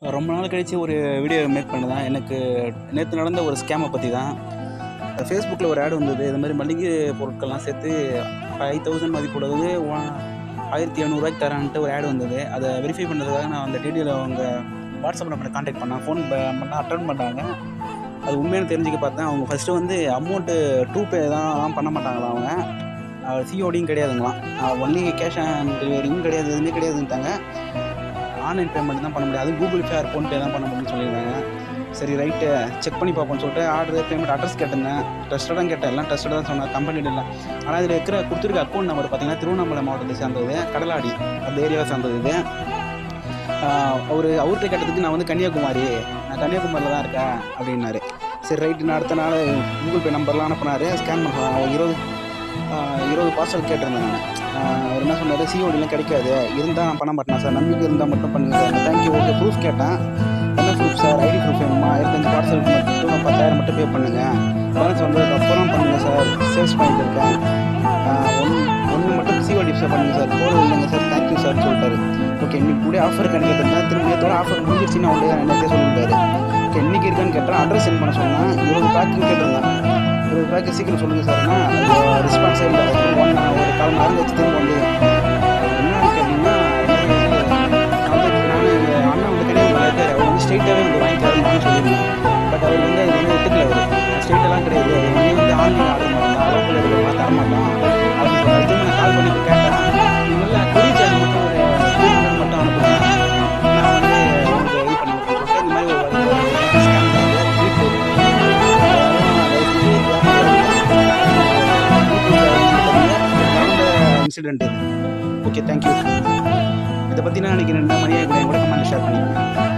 ரொம்ப நாள் கழித்து ஒரு வீடியோ மேக் பண்ணதான். எனக்கு நேற்று நடந்த ஒரு ஸ்கேமை பற்றி தான். ஃபேஸ்புக்கில் ஒரு ஆட் வந்தது. இது மாதிரி மளிகை பொருட்கள்லாம் சேர்த்து 5000 மதிப்புள்ளது 1700 தரான்ட்டு ஒரு ஆட் வந்தது. அதை வெரிஃபை பண்ணுறதுக்காக நான் அந்த டீட்டெயில் அவங்க வாட்ஸ்அப் நம்பரை காண்டாக்ட் பண்ணேன். ஃபோன் பண்ணால் அட்டன் பண்ணாங்க. அது உண்மையான தெரிஞ்சுக்க பார்த்தேன். அவங்க ஃபஸ்ட்டு வந்து அமௌண்ட்டு 2 பே தான் பண்ண மாட்டாங்களாம் அவங்க. சிஓடியும் கிடையாதுங்களாம். ஒன்லி கேஷ் ஆன் டெலிவரியும் கிடையாது, எதுவுமே கிடையாதுன்ட்டாங்க. ஆன்லைன் பேமெண்ட் தான் பண்ண முடியாது, கூகுள் பே ஆர் ஃபோன்பே தான் பண்ண முடியும்னு சொல்லியிருந்தாங்க. சரி ரைட்டு செக் பண்ணி பார்ப்போம்னு சொல்லிட்டு ஆர்டர் பேமெண்ட் அட்ரஸ் கேட்டிருந்தேன். ட்ரஸ்டடாக தான் கேட்டேன், எல்லாம் ட்ரஸ்டடாக தான் சொன்னேன், கம்பெனியில் இல்லை. ஆனால் இதில் கொடுத்துருக்க அக்கௌண்ட் நம்பர் பார்த்தீங்கன்னா திருவண்ணாமலை மாவட்டத்தை சேர்ந்தது, கடலாடி அந்த ஏரியாவை சேர்ந்தது இது. அவர்கிட்ட கேட்டதுக்கு நான் வந்து நான் கன்னியாகுமரியில் தான் இருக்கேன் அப்படின்னாரு. சரி ரைட்டு, நான் அடுத்த நாள் கூகுள் பே நம்பர்லாம் அனுப்பினார். ஸ்கேன் பண்ண 20 பார்சல் கேட்டிருந்தேன் நான். அவர் என்ன சொன்னார், சிஓடிலாம் கிடைக்காது, இருந்தால் நான் பண்ண மாட்டேன் சார், நம்பிக்கை இருந்தால் மட்டும் பண்ணுங்க சார். Thank you, okay. ப்ரூஃப் கேட்டேன். என்ன ப்ரூஃப் சார்? ஐடி ப்ரூஃப் வேணுமா? 25 பார்சலுக்கு மட்டும் 10,000 மட்டும் பே பண்ணுங்கள், பேலன்ஸ் வந்ததுக்கப்புறம் பண்ணுங்கள் சார், சேல்ஸ் பண்ணிட்டு இருக்கேன். ஒன்று மட்டும் சிஓடி பண்ணுங்கள் சார். போதும் இல்லைங்க சார், தேங்க்யூ சார் சொல்லிட்டாரு. ஓகே, இன்னைக்கு கூட ஆஃபர் கிடைக்கிறதுனா திரும்ப நேற்றோட ஆஃபர் முடிஞ்சிருச்சுன்னு அவங்களே என்னத்தையே சொல்லியிருந்தாரு. ஓகே, இன்றைக்கி இருக்கான்னு கேட்டால் அட்ரஸ் சென்ட் பண்ண சொன்னேன். 20 பேக்கிங் கேட்டிருந்தேன். 20 பேக்கு சீக்கிரம் சொல்லுங்கள் சார்னா ரெஸ்பான்ஸ் இல்லை. ஒரு காலம் நேரம் வச்சு திரும்ப வந்து என்னன்னு கேட்டிங்கன்னா, நானும் எங்கள் அண்ணன் வந்து கிடையாது, அவர் வந்து ஸ்ட்ரெயிட்டாகவே வந்து வாங்கிக்கிறாருன்னு சொல்லியிருந்தேன். பட் அவர் வந்து அது வந்து ஒத்துக்கல. அவர் ஸ்ட்ரெயிட்டெல்லாம் கிடையாது, அவர் வந்து ஆன்லைன் ஆர்டர் மாட்டான், லோக்கல் இருக்கிறவங்க தரமாட்டான் அப்படின்னு சொல்லிட்டு திரும்ப நான் கால் பண்ணி கேட்டேன். நல்லா கொரி சார்ஜ் மட்டும் ஒரு 200 மட்டும் அனுப்புகிறேன், நான் வந்து உங்களுக்கு இது பண்ணி சொல்லிட்டு இந்த மாதிரி ஒரு ஸ்கேம் இன்சிடென்ட் இது. Okay, thank you. இதை பற்றி நான் நினைக்கிறேன், மரியாதை கூட கமெண்ட் ஷேர் பண்ணிக்கிறேன்.